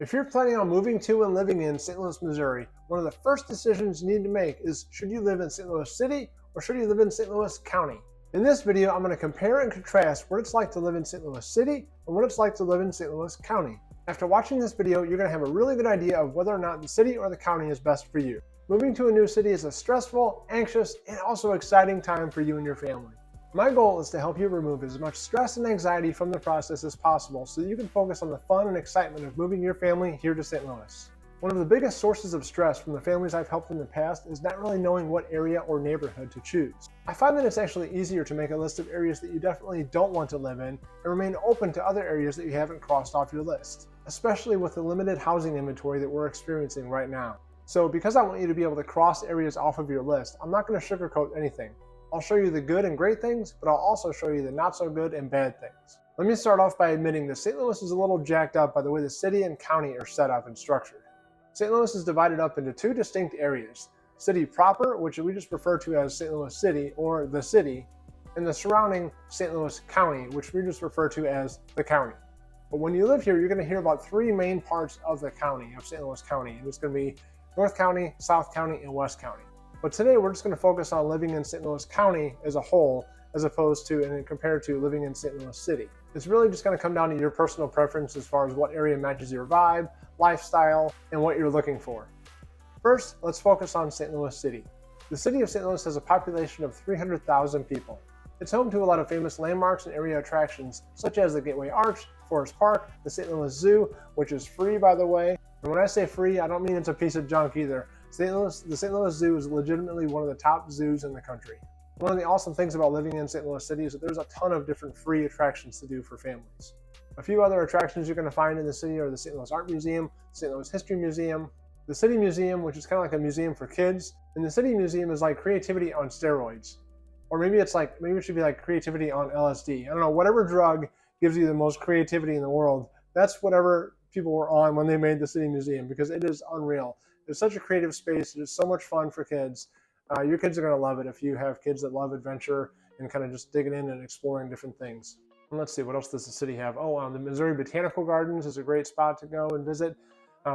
If you're planning on moving to and living in St. Louis, Missouri, one of the first decisions you need to make is should you live in St. Louis City or should you live in St. Louis County? In this video, I'm going to compare and contrast what it's like to live in St. Louis City and what it's like to live in St. Louis County. After watching this video, you're going to have a really good idea of whether or not the city or the county is best for you. Moving to a new city is a stressful, anxious, and also exciting time for you and your family. My goal is to help you remove as much stress and anxiety from the process as possible so that you can focus on the fun and excitement of moving your family here to St. Louis. One of the biggest sources of stress from the families I've helped in the past is not really knowing what area or neighborhood to choose. I find that it's actually easier to make a list of areas that you definitely don't want to live in and remain open to other areas that you haven't crossed off your list, especially with the limited housing inventory that we're experiencing right now. So because I want you to be able to cross areas off of your list, I'm not going to sugarcoat anything. I'll show you the good and great things, but I'll also show you the not so good and bad things. Let me start off by admitting that St. Louis is a little jacked up by the way the city and county are set up and structured. St. Louis is divided up into two distinct areas: city proper, which we just refer to as St. Louis City or the city, and the surrounding St. Louis County, which we just refer to as the county. But when you live here, you're going to hear about three main parts of the county, of St. Louis County, and it's going to be North County, South County, and West County. But today we're just going to focus on living in St. Louis County as a whole, as opposed to and compared to living in St. Louis City. It's really just going to come down to your personal preference as far as what area matches your vibe, lifestyle, and what you're looking for. First, let's focus on St. Louis City. The city of St. Louis has a population of 300,000 people. It's home to a lot of famous landmarks and area attractions, such as the Gateway Arch, Forest Park, the St. Louis Zoo, which is free, by the way. And when I say free, I don't mean it's a piece of junk either. The St. Louis Zoo is legitimately one of the top zoos in the country. One of the awesome things about living in St. Louis City is that there's a ton of different free attractions to do for families. A few other attractions you're going to find in the city are the St. Louis Art Museum, St. Louis History Museum, the City Museum, which is kind of like a museum for kids, and the City Museum is like creativity on steroids. Or maybe it should be like creativity on LSD. I don't know, whatever drug gives you the most creativity in the world, that's whatever people were on when they made the City Museum, because it is unreal. It's such a creative space. It is so much fun for kids. Your kids are going to love it if you have kids that love adventure and kind of just digging in and exploring different things. And let's see, what else does the city have? The Missouri Botanical Gardens is a great spot to go and visit.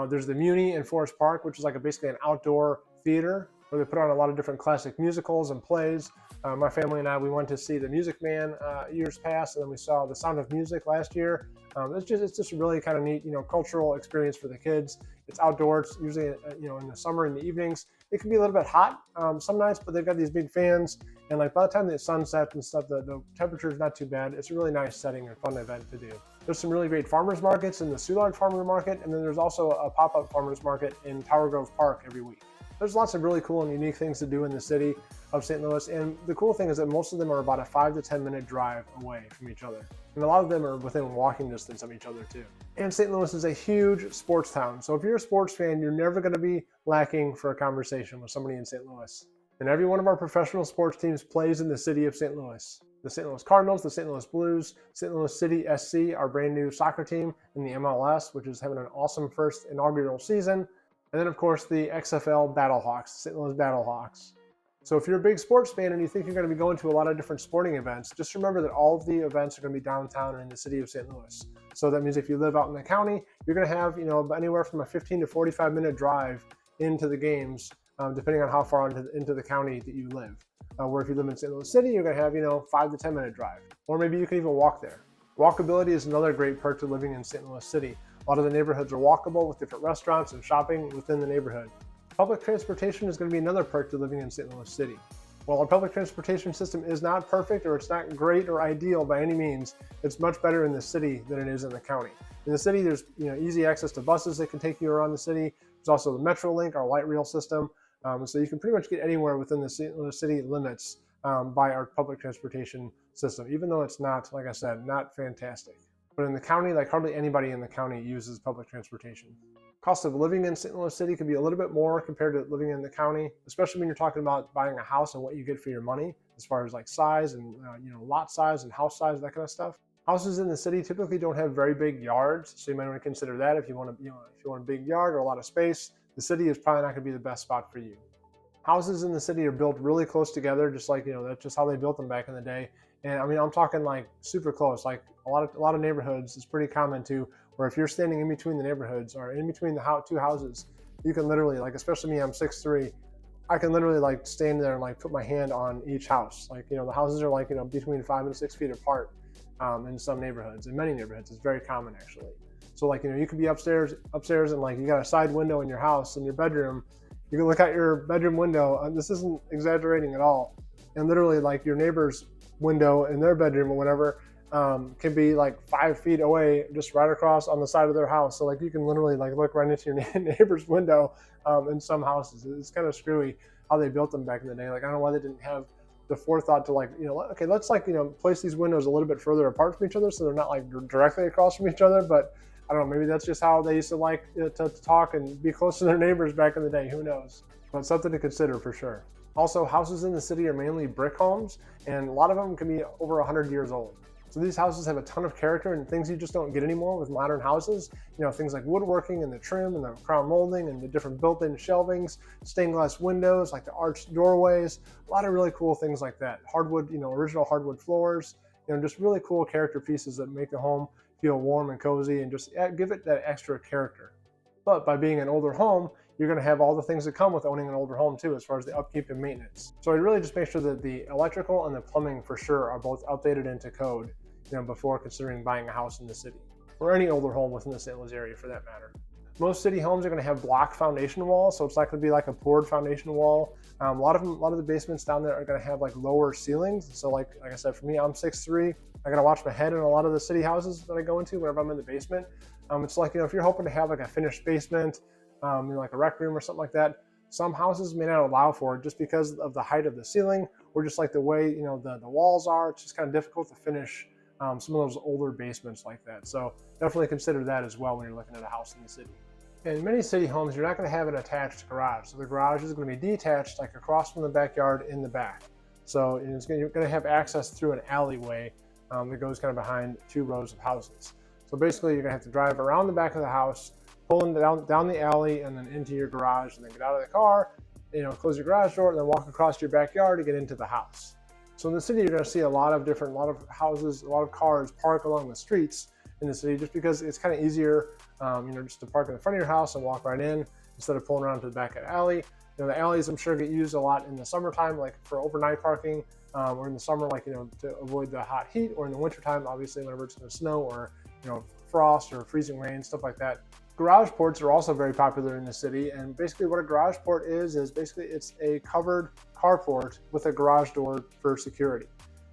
There's the Muni in Forest Park, which is like basically an outdoor theater where they put on a lot of different classic musicals and plays. My family and I, we went to see The Music Man years past, and then we saw The Sound of Music last year. It's just a really kind of neat, cultural experience for the kids. It's outdoors, usually, in the summer in the evenings. It can be a little bit hot some nights, but they've got these big fans, and by the time the sun sets and stuff, the temperature is not too bad. It's a really nice setting and fun event to do. There's some really great farmers markets in the Soulard Farmer Market, and then there's also a pop-up farmers market in Tower Grove Park every week. There's lots of really cool and unique things to do in the city of St. Louis, and the cool thing is that most of them are about a 5 to 10 minute drive away from each other. And a lot of them are within walking distance of each other too. And St. Louis is a huge sports town, so if you're a sports fan, you're never going to be lacking for a conversation with somebody in St. Louis. And every one of our professional sports teams plays in the city of St. Louis. The St. Louis Cardinals, the St. Louis Blues, St. Louis City SC, our brand new soccer team in the MLS, which is having an awesome first inaugural season. And then, of course, the XFL Battlehawks, St. Louis Battlehawks. So if you're a big sports fan and you think you're going to be going to a lot of different sporting events, just remember that all of the events are going to be downtown or in the city of St. Louis. So that means if you live out in the county, you're going to have, anywhere from a 15 to 45 minute drive into the games, depending on how far into the county that you live. Where if you live in St. Louis City, you're going to have, 5 to 10 minute drive. Or maybe you can even walk there. Walkability is another great perk to living in St. Louis City. A lot of the neighborhoods are walkable with different restaurants and shopping within the neighborhood. Public transportation is going to be another perk to living in St. Louis City. While our public transportation system is not perfect, or it's not great or ideal by any means, it's much better in the city than it is in the county. In the city, there's easy access to buses that can take you around the city. There's also the MetroLink, our light rail system. So you can pretty much get anywhere within the St. Louis City limits by our public transportation system, even though it's not, like I said, not fantastic. But in the county, hardly anybody in the county uses public transportation. Cost of living in St. Louis City can be a little bit more compared to living in the county, especially when you're talking about buying a house and what you get for your money, as far as size and lot size and house size, that kind of stuff. Houses in the city typically don't have very big yards, so you might want to consider that if you want a big yard or a lot of space. The city is probably not going to be the best spot for you. Houses in the city are built really close together, just that's just how they built them back in the day. And I'm talking super close. A lot of neighborhoods, it's pretty common to where if you're standing in between the neighborhoods or in between the two houses, you can literally, like, especially me, I'm 6'3", I can literally like stand there and like put my hand on each house. Like, the houses are like, between 5 and 6 feet apart in some neighborhoods. In many neighborhoods, it's very common actually. So like, you could be upstairs and like you got a side window in your house, in your bedroom. You can look out your bedroom window. This isn't exaggerating at all. And literally like your neighbor's window in their bedroom or whatever can be like 5 feet away, just right across on the side of their house. So like you can literally like look right into your neighbor's window in some houses. It's kind of screwy how they built them back in the day. Like, I don't know why they didn't have the forethought to like, okay, let's like, place these windows a little bit further apart from each other so they're not like directly across from each other. But I don't know, maybe that's just how they used to like to talk and be close to their neighbors back in the day. Who knows? But something to consider for sure. Also, houses in the city are mainly brick homes, and a lot of them can be over 100 years old. So these houses have a ton of character and things you just don't get anymore with modern houses. Things like woodworking and the trim and the crown molding and the different built-in shelvings, stained glass windows, like the arched doorways, a lot of really cool things like that. Hardwood, original hardwood floors, just really cool character pieces that make the home feel warm and cozy and just give it that extra character. But by being an older home, you're going to have all the things that come with owning an older home too, as far as the upkeep and maintenance. So I really just make sure that the electrical and the plumbing for sure are both updated into code, before considering buying a house in the city, or any older home within the St. Louis area for that matter. Most city homes are going to have block foundation walls, so it's not going to be like a poured foundation wall. A lot of the basements down there are going to have like lower ceilings. So like I said, for me, I'm 6'3". I got to watch my head in a lot of the city houses that I go into whenever I'm in the basement. It's like, if you're hoping to have like a finished basement, like a rec room or something like that, some houses may not allow for it just because of the height of the ceiling or just like the way, the walls are. It's just kind of difficult to finish some of those older basements like that. So definitely consider that as well when you're looking at a house in the city. In many city homes, you're not going to have an attached garage. So the garage is going to be detached, like across from the backyard in the back. So you're going to have access through an alleyway that goes kind of behind 2 rows of houses. So basically, you're going to have to drive around the back of the house, pulling down the alley and then into your garage, and then get out of the car, close your garage door, and then walk across your backyard to get into the house. So in the city, you're going to see a lot of houses, a lot of cars park along the streets in the city, just because it's kind of easier, just to park in the front of your house and walk right in instead of pulling around to the back of the alley. The alleys, I'm sure, get used a lot in the summertime, like for overnight parking, or in the summer, like, to avoid the hot heat, or in the wintertime, obviously, whenever it's going to snow or, frost or freezing rain, stuff like that. Garage ports are also very popular in the city, and basically what a garage port is basically it's a covered carport with a garage door for security.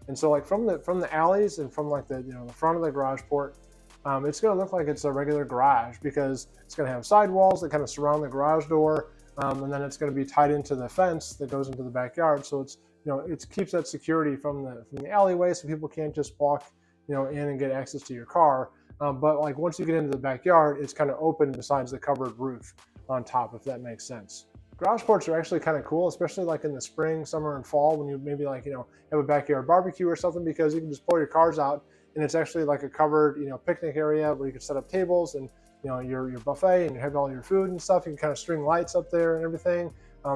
And so like from the alleys and from like the the front of the garage port, it's going to look like it's a regular garage because it's going to have sidewalls that kind of surround the garage door, and then it's going to be tied into the fence that goes into the backyard. So it's it keeps that security from the alleyway, so people can't just walk in and get access to your car. But like once you get into the backyard, it's kind of open besides the covered roof on top, if that makes sense. Garage ports are actually kind of cool, especially like in the spring, summer, and fall when you maybe like, have a backyard barbecue or something, because you can just pull your cars out and it's actually like a covered, picnic area where you can set up tables and, your buffet, and you have all your food and stuff. You can kind of string lights up there and everything.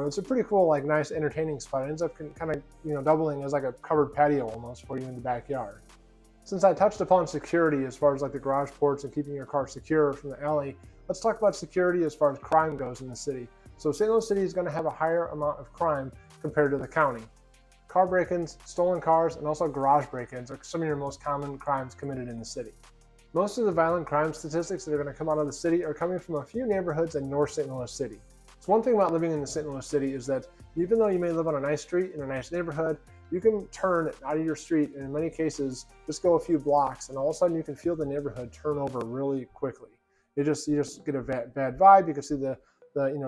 It's a pretty cool, like nice entertaining spot. It ends up kind of, doubling as like a covered patio almost for you in the backyard. Since I touched upon security as far as like the garage ports and keeping your car secure from the alley, let's talk about security as far as crime goes in the city. So St. Louis City is going to have a higher amount of crime compared to the county. Car break-ins, stolen cars, and also garage break-ins are some of your most common crimes committed in the city. Most of the violent crime statistics that are going to come out of the city are coming from a few neighborhoods in North St. Louis City. So one thing about living in the St. Louis City is that even though you may live on a nice street in a nice neighborhood, you can turn out of your street and in many cases just go a few blocks, and all of a sudden you can feel the neighborhood turn over really quickly. You just get a bad vibe. You can see the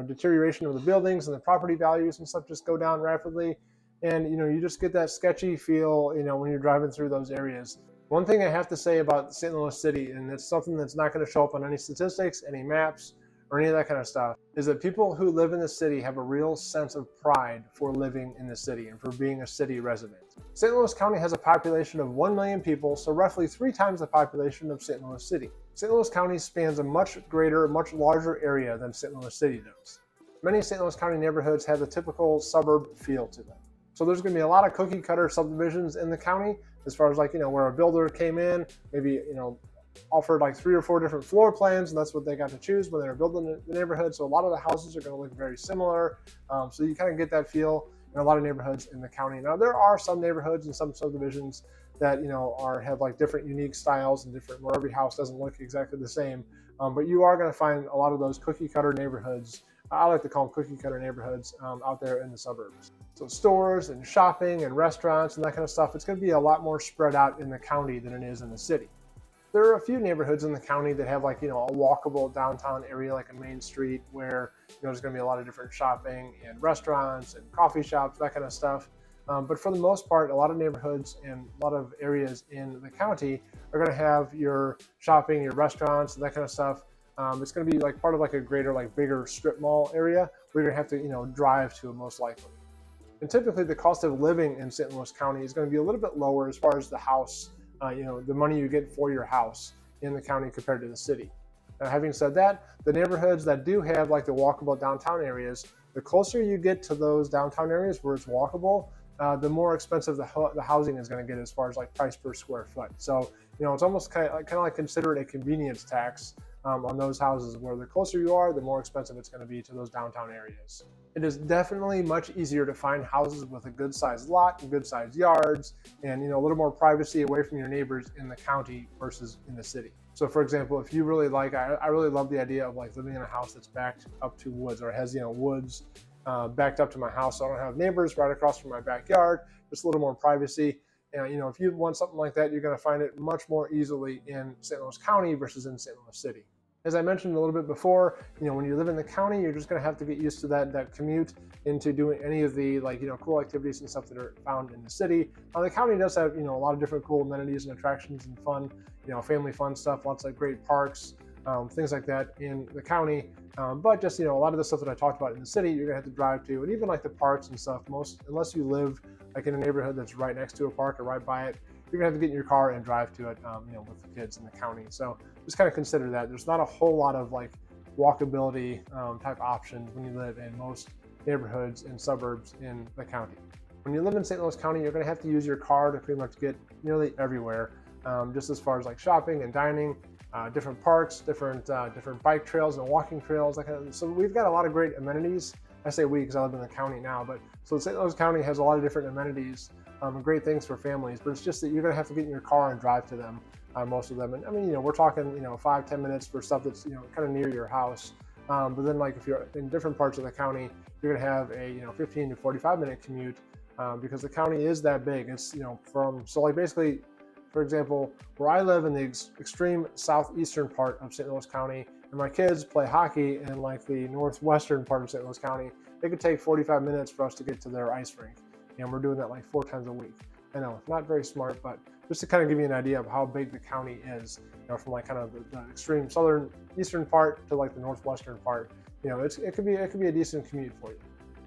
deterioration of the buildings and the property values and stuff just go down rapidly, and you just get that sketchy feel when you're driving through those areas. One thing I have to say about St. Louis City, and it's something that's not going to show up on any statistics, any maps, or any of that kind of stuff, is that people who live in the city have a real sense of pride for living in the city and for being a city resident. St. Louis County has a population of 1 million people, so roughly 3 times the population of St. Louis City. St. Louis County spans a much greater, much larger area than St. Louis City does. Many St. Louis County neighborhoods have the typical suburb feel to them. So there's going to be a lot of cookie cutter subdivisions in the county as far as like, where a builder came in, maybe, offered like 3 or 4 different floor plans, and that's what they got to choose when they were building the neighborhood. So a lot of the houses are going to look very similar. So you kind of get that feel in a lot of neighborhoods in the county. Now there are some neighborhoods and some subdivisions that have like different unique styles and different, where every house doesn't look exactly the same. But you are going to find a lot of those cookie cutter neighborhoods. I like to call them cookie cutter neighborhoods out there in the suburbs. So stores and shopping and restaurants and that kind of stuff, it's going to be a lot more spread out in the county than it is in the city. There are a few neighborhoods in the county that have like, a walkable downtown area, like a main street where, there's going to be a lot of different shopping and restaurants and coffee shops, that kind of stuff. But for the most part, a lot of neighborhoods and a lot of areas in the county are going to have your shopping, your restaurants, and that kind of stuff. It's going to be like part of like a greater, like bigger strip mall area where you're going to have to, drive to most likely. And typically the cost of living in St. Louis County is going to be a little bit lower as far as the house, the money you get for your house in the county compared to the city. Now, having said that, the neighborhoods that do have like the walkable downtown areas, the closer you get to those downtown areas where it's walkable, the more expensive the housing is going to get as far as like price per square foot. So, it's almost kind of like consider it a convenience tax on those houses, where the closer you are, the more expensive it's going to be to those downtown areas. It is definitely much easier to find houses with a good sized lot and good sized yards and, a little more privacy away from your neighbors in the county versus in the city. So for example, if you really like, I really love the idea of like living in a house that's backed up to woods, or has, woods backed up to my house, so I don't have neighbors right across from my backyard, just a little more privacy. And, if you want something like that, you're going to find it much more easily in St. Louis County versus in St. Louis City. As I mentioned a little bit before, when you live in the county, you're just going to have to get used to that commute into doing any of the cool activities and stuff that are found in the city. The county does have, a lot of different cool amenities and attractions and fun, family fun stuff, lots of great parks, things like that in the county. But just, a lot of the stuff that I talked about in the city, you're going to have to drive to. And even like the parks and stuff, unless you live like in a neighborhood that's right next to a park or right by it, you're going to have to get in your car and drive to it, with the kids in the county. So just kind of consider that. There's not a whole lot of like walkability type options when you live in most neighborhoods and suburbs in the county. When you live in St. Louis County, you're going to have to use your car to pretty much get nearly everywhere, just as far as like shopping and dining, different parks, different bike trails and walking trails. So we've got a lot of great amenities. I say we because I live in the county now, but so St. Louis County has a lot of different amenities and great things for families, but it's just that you're going to have to get in your car and drive to them, most of them. And I mean, we're talking, 5-10 minutes for stuff that's, kind of near your house. But then like if you're in different parts of the county, you're going to have a, 15 to 45 minute commute because the county is that big. It's, so like basically, for example, where I live in the extreme southeastern part of St. Louis County, and my kids play hockey in like the northwestern part of St. Louis County, it could take 45 minutes for us to get to their ice rink. And we're doing that like 4 times a week. I know, not very smart, but just to kind of give you an idea of how big the county is, from like kind of the extreme southern eastern part to like the northwestern part, it could be a decent commute for you.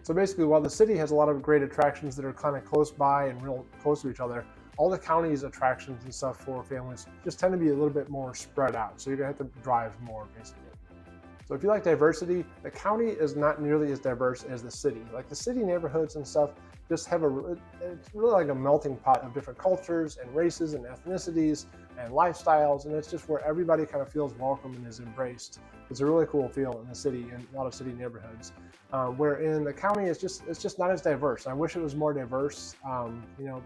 So basically, while the city has a lot of great attractions that are kind of close by and real close to each other, all the county's attractions and stuff for families just tend to be a little bit more spread out. So you're gonna have to drive more, basically. So if you like diversity, the county is not nearly as diverse as the city. Like the city neighborhoods and stuff just have it's really like a melting pot of different cultures and races and ethnicities and lifestyles. And it's just where everybody kind of feels welcome and is embraced. It's a really cool feel in the city and a lot of city neighborhoods. Where in the county, it's just not as diverse. I wish it was more diverse.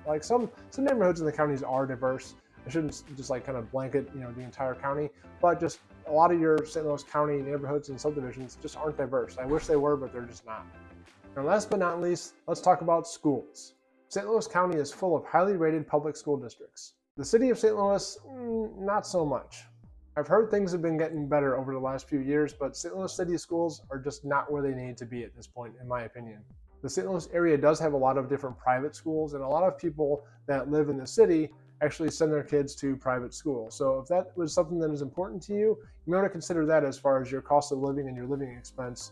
Like some neighborhoods in the counties are diverse. I shouldn't just like kind of blanket, the entire county, but just a lot of your St. Louis County neighborhoods and subdivisions just aren't diverse. I wish they were, but they're just not. And last but not least, let's talk about schools. St. Louis County is full of highly rated public school districts. The city of St. Louis, not so much. I've heard things have been getting better over the last few years, but St. Louis City schools are just not where they need to be at this point, in my opinion. The St. Louis area does have a lot of different private schools, and a lot of people that live in the city actually send their kids to private school. So if that was something that is important to you, you may want to consider that as far as your cost of living and your living expense.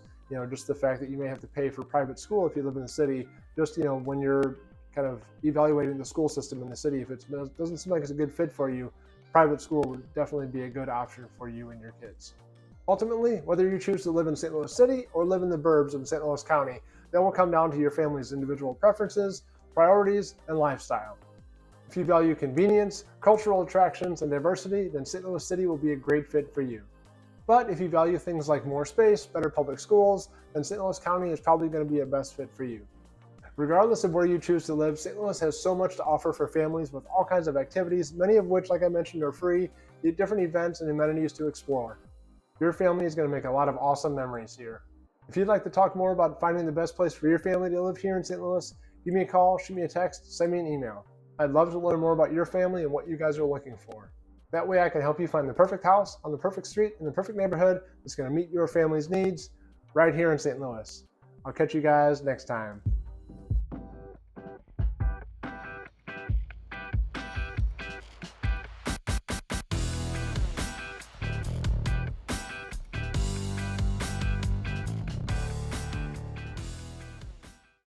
Just the fact that you may have to pay for private school if you live in the city, just, when you're kind of evaluating the school system in the city, if it doesn't seem like it's a good fit for you, private school would definitely be a good option for you and your kids. Ultimately, whether you choose to live in St. Louis City or live in the burbs of St. Louis County, that will come down to your family's individual preferences, priorities, and lifestyle. If you value convenience, cultural attractions, and diversity, then St. Louis City will be a great fit for you. But if you value things like more space, better public schools, then St. Louis County is probably going to be a best fit for you. Regardless of where you choose to live, St. Louis has so much to offer for families with all kinds of activities, many of which, like I mentioned, are free, different events and amenities to explore. Your family is going to make a lot of awesome memories here. If you'd like to talk more about finding the best place for your family to live here in St. Louis, give me a call, shoot me a text, send me an email. I'd love to learn more about your family and what you guys are looking for. That way I can help you find the perfect house on the perfect street in the perfect neighborhood that's going to meet your family's needs right here in St. Louis. I'll catch you guys next time.